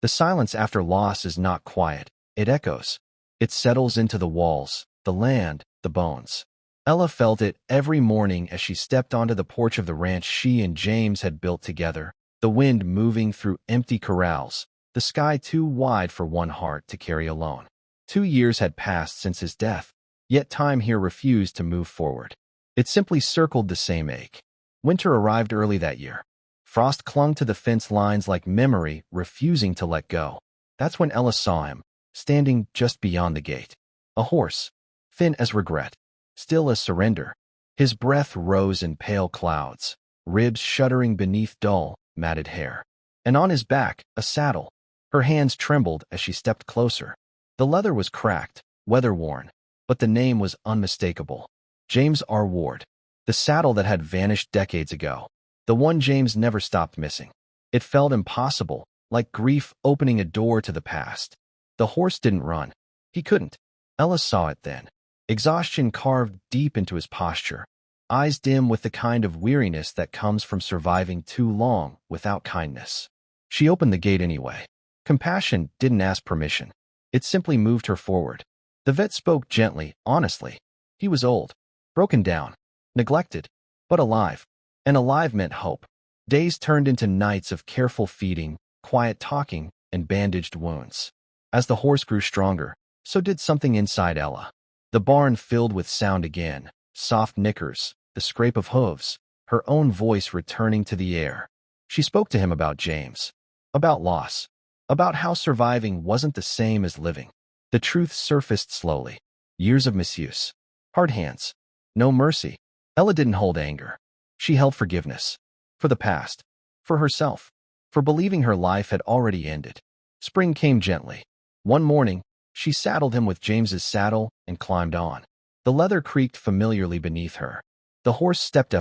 The silence after loss is not quiet. It echoes. It settles into the walls, the land, the bones. Ella felt it every morning as she stepped onto the porch of the ranch she and James had built together, the wind moving through empty corrals, the sky too wide for one heart to carry alone. 2 years had passed since his death, yet time here refused to move forward. It simply circled the same ache. Winter arrived early that year. Frost clung to the fence lines like memory, refusing to let go. That's when Ella saw him, standing just beyond the gate. A horse, thin as regret, still as surrender. His breath rose in pale clouds, ribs shuddering beneath dull, matted hair. And on his back, a saddle. Her hands trembled as she stepped closer. The leather was cracked, weather-worn, but the name was unmistakable. James R. Ward. The saddle that had vanished decades ago. The one James never stopped missing. It felt impossible, like grief opening a door to the past. The horse didn't run. He couldn't. Ella saw it then. Exhaustion carved deep into his posture, eyes dim with the kind of weariness that comes from surviving too long without kindness. She opened the gate anyway. Compassion didn't ask permission. It simply moved her forward. The vet spoke gently, honestly. He was old, broken down, neglected, but alive. And alive meant hope. Days turned into nights of careful feeding, quiet talking, and bandaged wounds. As the horse grew stronger, so did something inside Ella. The barn filled with sound again, soft nickers, the scrape of hooves, her own voice returning to the air. She spoke to him about James, about loss, about how surviving wasn't the same as living. The truth surfaced slowly. Years of misuse, hard hands, no mercy. Ella didn't hold anger. She held forgiveness. For the past, for herself, for believing her life had already ended. Spring came gently. One morning, she saddled him with James's saddle and climbed on. The leather creaked familiarly beneath her. The horse stepped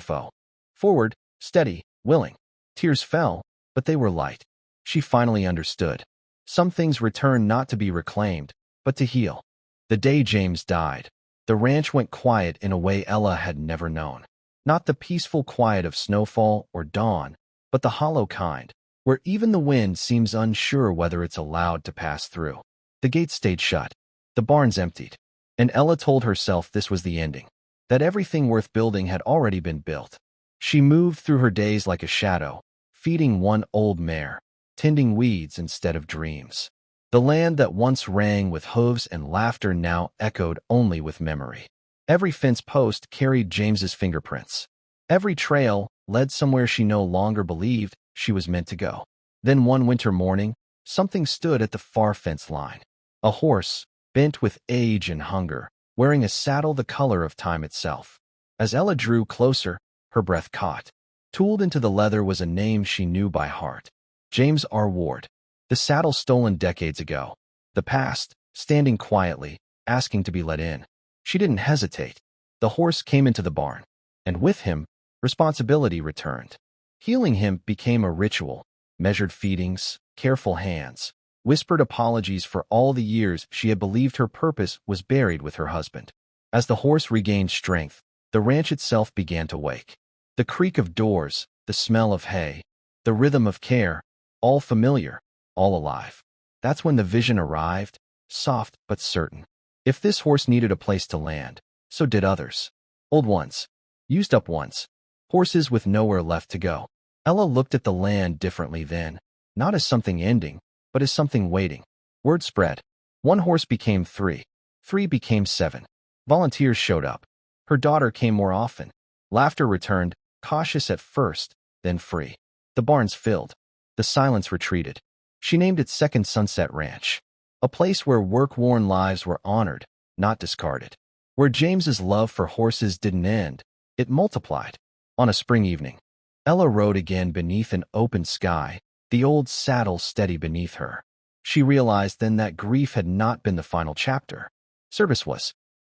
forward, steady, willing. Tears fell, but they were light. She finally understood. Some things return not to be reclaimed, but to heal. The day James died, the ranch went quiet in a way Ella had never known. Not the peaceful quiet of snowfall or dawn, but the hollow kind, where even the wind seems unsure whether it's allowed to pass through. The gates stayed shut. The barns emptied. And Ella told herself this was the ending, that everything worth building had already been built. She moved through her days like a shadow, feeding one old mare, tending weeds instead of dreams. The land that once rang with hooves and laughter now echoed only with memory. Every fence post carried James's fingerprints. Every trail led somewhere she no longer believed she was meant to go. Then one winter morning, something stood at the far fence line. A horse, bent with age and hunger, wearing a saddle the color of time itself. As Ella drew closer, her breath caught. Tooled into the leather was a name she knew by heart. James R. Ward. The saddle stolen decades ago. The past, standing quietly, asking to be let in. She didn't hesitate. The horse came into the barn, and with him, responsibility returned. Healing him became a ritual. Measured feedings, careful hands, whispered apologies for all the years she had believed her purpose was buried with her husband. As the horse regained strength, the ranch itself began to wake. The creak of doors, the smell of hay, the rhythm of care, all familiar, all alive. That's when the vision arrived, soft but certain. If this horse needed a place to land, so did others. Old ones, used up ones, horses with nowhere left to go. Ella looked at the land differently then, not as something ending, but as something waiting. Word spread. One horse became 3. 3 became 7. Volunteers showed up. Her daughter came more often. Laughter returned, cautious at first, then free. The barns filled. The silence retreated. She named it Second Sunset Ranch. A place where work-worn lives were honored, not discarded. Where James's love for horses didn't end, it multiplied. On a spring evening, Ella rode again beneath an open sky, the old saddle steady beneath her. She realized then that grief had not been the final chapter. Service was.